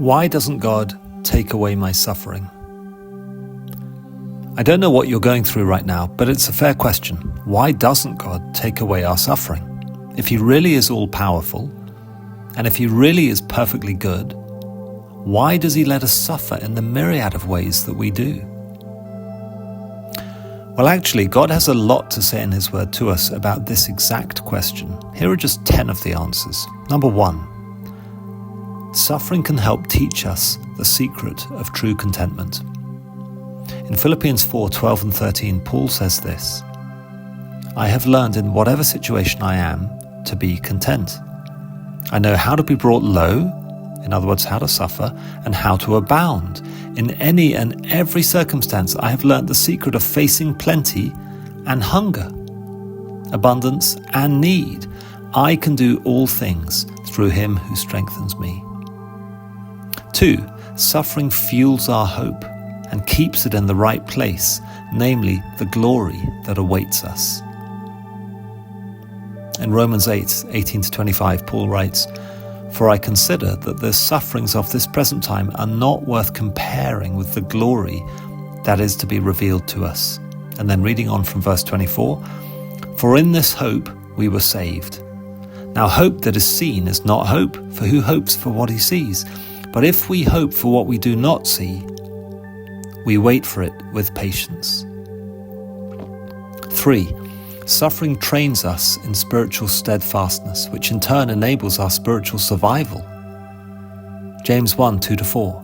Why doesn't God take away my suffering? I don't know what you're going through right now, but it's a fair question. Why doesn't God take away our suffering? If He really is all-powerful, and if He really is perfectly good, why does He let us suffer in the myriad of ways that we do? Well, actually, God has a lot to say in His Word to us about this exact question. Here are just 10 of the answers. Number 1, suffering can help teach us the secret of true contentment. In Philippians 4:12 and 13, Paul says this, I have learned in whatever situation I am to be content. I know how to be brought low, in other words, how to suffer, and how to abound. In any and every circumstance, I have learned the secret of facing plenty and hunger, abundance and need. I can do all things through Him who strengthens me. 2, suffering fuels our hope and keeps it in the right place, namely the glory that awaits us. In Romans 8:18-25, Paul writes, For I consider that the sufferings of this present time are not worth comparing with the glory that is to be revealed to us. And then reading on from verse 24, For in this hope we were saved. Now hope that is seen is not hope, for who hopes for what he sees? But if we hope for what we do not see, we wait for it with patience. 3, suffering trains us in spiritual steadfastness, which in turn enables our spiritual survival. James 1:2-4.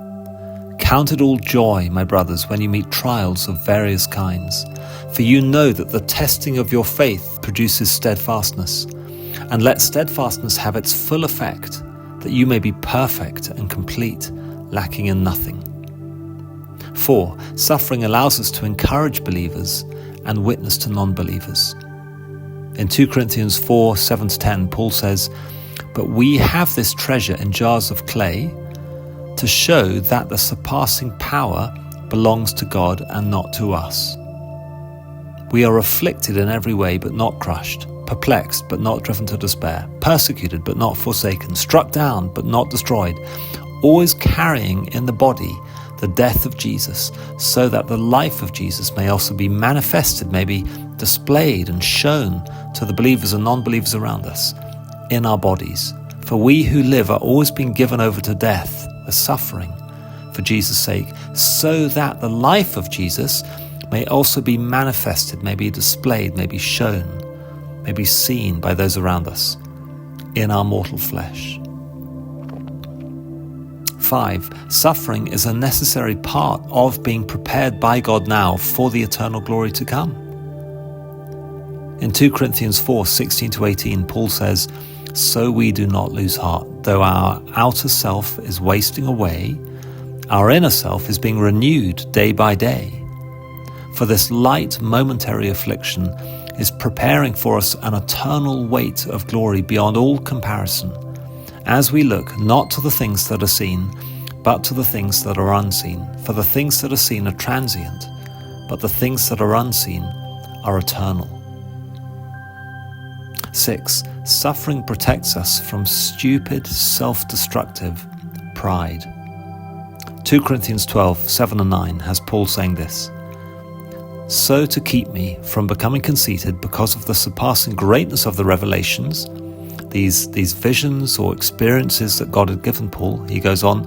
Count it all joy, my brothers, when you meet trials of various kinds, for you know that the testing of your faith produces steadfastness. And let steadfastness have its full effect, that you may be perfect and complete, lacking in nothing. 4, suffering allows us to encourage believers and witness to non-believers. In 2 Corinthians 4:7-10, Paul says, But we have this treasure in jars of clay to show that the surpassing power belongs to God and not to us. We are afflicted in every way but not crushed, perplexed but not driven to despair, persecuted but not forsaken, struck down but not destroyed, always carrying in the body the death of Jesus, so that the life of Jesus may also be manifested, may be displayed and shown to the believers and non-believers around us in our bodies. For we who live are always being given over to death, a suffering, for Jesus' sake, so that the life of Jesus may also be manifested, may be displayed, may be shown, may be seen by those around us in our mortal flesh. 5, suffering is a necessary part of being prepared by God now for the eternal glory to come. In 2 Corinthians 4:16-18, Paul says, So we do not lose heart, though our outer self is wasting away, our inner self is being renewed day by day. For this light momentary affliction is preparing for us an eternal weight of glory beyond all comparison, as we look not to the things that are seen, but to the things that are unseen. For the things that are seen are transient, but the things that are unseen are eternal. 6, suffering protects us from stupid, self-destructive pride. 2 Corinthians 12:7-9 has Paul saying this, So to keep me from becoming conceited because of the surpassing greatness of the revelations, these visions or experiences that God had given Paul, he goes on,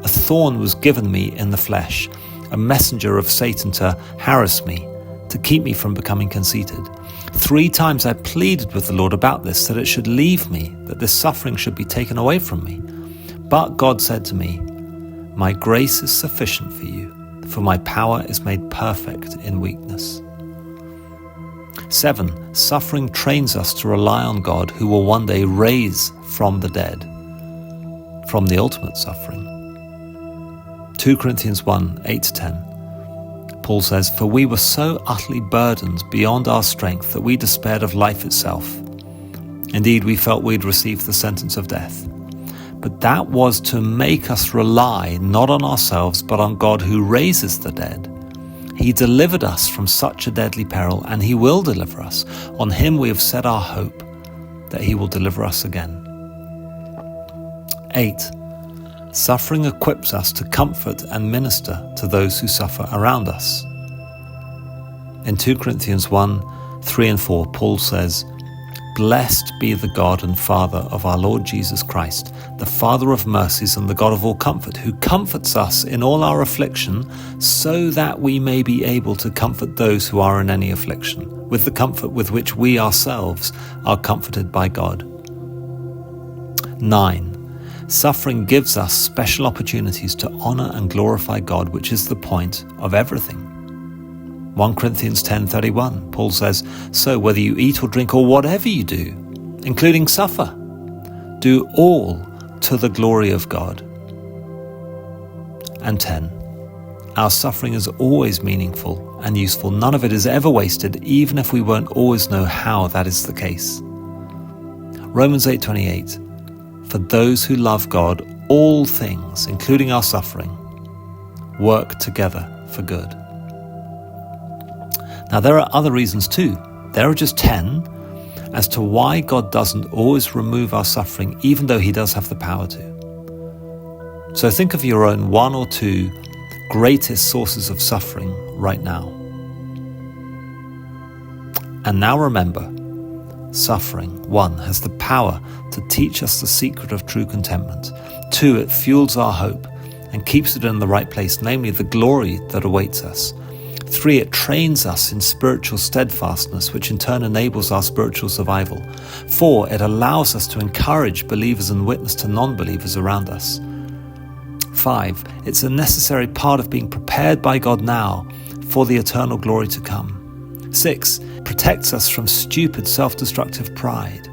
a thorn was given me in the flesh, a messenger of Satan to harass me, to keep me from becoming conceited. 3 times I pleaded with the Lord about this, that it should leave me, that this suffering should be taken away from me. But God said to me, My grace is sufficient for you, for my power is made perfect in weakness. 7, suffering trains us to rely on God, who will one day raise from the dead, from the ultimate suffering. 2 Corinthians 1:8-10, Paul says, For we were so utterly burdened beyond our strength that we despaired of life itself. Indeed, we felt we'd received the sentence of death. But that was to make us rely not on ourselves, but on God who raises the dead. He delivered us from such a deadly peril, and He will deliver us. On Him we have set our hope, that He will deliver us again. 8, Suffering equips us to comfort and minister to those who suffer around us. In 2 Corinthians 1:3-4, Paul says, "Blessed be the God and Father of our Lord Jesus Christ, the Father of mercies and the God of all comfort, who comforts us in all our affliction, so that we may be able to comfort those who are in any affliction, with the comfort with which we ourselves are comforted by God." 9. Suffering gives us special opportunities to honor and glorify God, which is the point of everything. 1 Corinthians 10:31, Paul says, "So whether you eat or drink or whatever you do, including suffer, do all to the glory of God." And 10. Our suffering is always meaningful and useful. None of it is ever wasted, even if we won't always know how that is the case. Romans 8:28, "For those who love God, all things, including our suffering, work together for good." Now there are other reasons too. There are just 10 as to why God doesn't always remove our suffering, even though He does have the power to. So think of your own 1 or 2 greatest sources of suffering right now. And now remember, suffering, 1, has the power to teach us the secret of true contentment. 2, it fuels our hope and keeps it in the right place, namely the glory that awaits us. 3, it trains us in spiritual steadfastness, which in turn enables our spiritual survival. 4, it allows us to encourage believers and witness to non-believers around us. 5, it's a necessary part of being prepared by God now for the eternal glory to come. 6, it protects us from stupid self-destructive pride.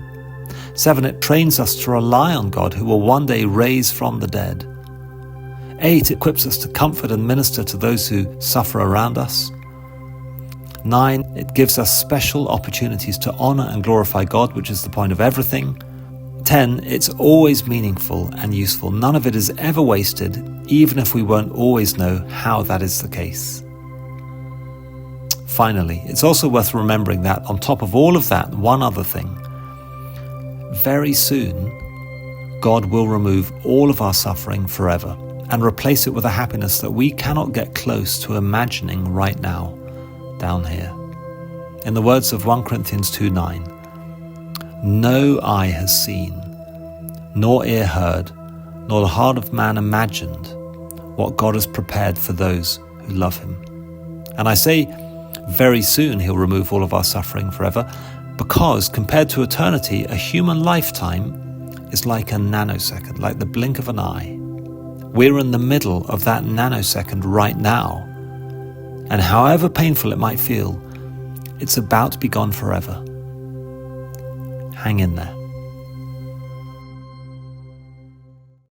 7, it trains us to rely on God, who will one day raise from the dead. 8, it equips us to comfort and minister to those who suffer around us. 9, it gives us special opportunities to honor and glorify God, which is the point of everything. 10, it's always meaningful and useful. None of it is ever wasted, even if we won't always know how that is the case. Finally, it's also worth remembering that on top of all of that, one other thing. Very soon, God will remove all of our suffering forever and replace it with a happiness that we cannot get close to imagining right now, down here. In the words of 1 Corinthians 2:9, "No eye has seen, nor ear heard, nor the heart of man imagined what God has prepared for those who love Him." And I say, very soon He'll remove all of our suffering forever, because compared to eternity, a human lifetime is like a nanosecond, like the blink of an eye. We're in the middle of that nanosecond right now, and however painful it might feel, it's about to be gone forever. Hang in there.